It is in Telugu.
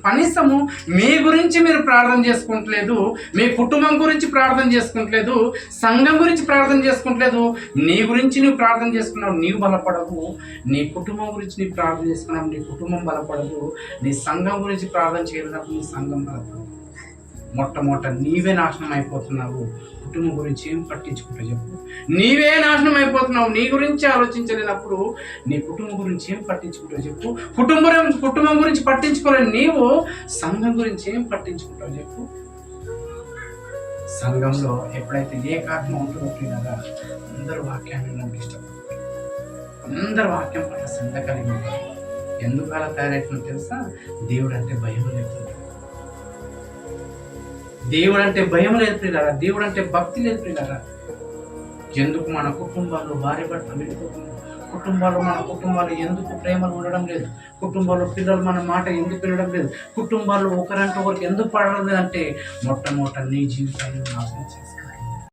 కనీసము మీ గురించి మీరు ప్రార్థన చేసుకుంటలేదు, మీ కుటుంబం గురించి ప్రార్థన చేసుకుంటలేదు, సంఘం గురించి ప్రార్థన చేసుకుంటలేదు. నీ గురించి నువ్వు ప్రార్థన చేసుకున్నావు, నీవు బలపడవు. నీ కుటుంబం గురించి నీవు ప్రార్థన చేసుకున్నావు, నీ కుటుంబం బలపడదు. నీ సంఘం గురించి ప్రార్థన చేయనప్పుడు నీ సంఘం బలపడదు. మొట్టమొదట నీవే నాశనం అయిపోతున్నావు. కుటుంబం గురించి ఏం పట్టించుకుంటా చెప్పు. నీవే నాశనం అయిపోతున్నావు. నీ గురించి ఆలోచించలేనప్పుడు నీ కుటుంబం గురించి ఏం పట్టించుకుంటావు చెప్పు. కుటుంబం గురించి పట్టించుకోలేని నీవు సంఘం గురించి ఏం పట్టించుకుంటావు చెప్పు. సంఘంలో ఎప్పుడైతే ఏకాత్మ ఉంటుందో కదా, అందరూ వాక్యాన్ని వినడానికి ఇష్టపడతారు. అందరూ వాక్యం పట్ల శ్రద్ధ కలిగి ఉంటారు. ఎందుకు అలా తయారైతుందో తెలుసా? దేవుడు అంటే భయం లేదు. దేవుడు అంటే భయం లేదు ప్రియులారా, దేవుడు అంటే భక్తి లేదు ప్రియులారా. ఎందుకు మన కుటుంబాల్లో భార్య భర్త విడిపోతున్నారు? మన కుటుంబాలు ఎందుకు ప్రేమలు ఉండడం లేదు? కుటుంబాల్లో పిల్లలు మన మాట ఎందుకు వినడం లేదు? కుటుంబాల్లో ఒకరంటే ఒకరికి ఎందుకు పడడం లేదంటే మొట్టమొదట నీ జీవితాన్ని నాశనం చేస్తాను.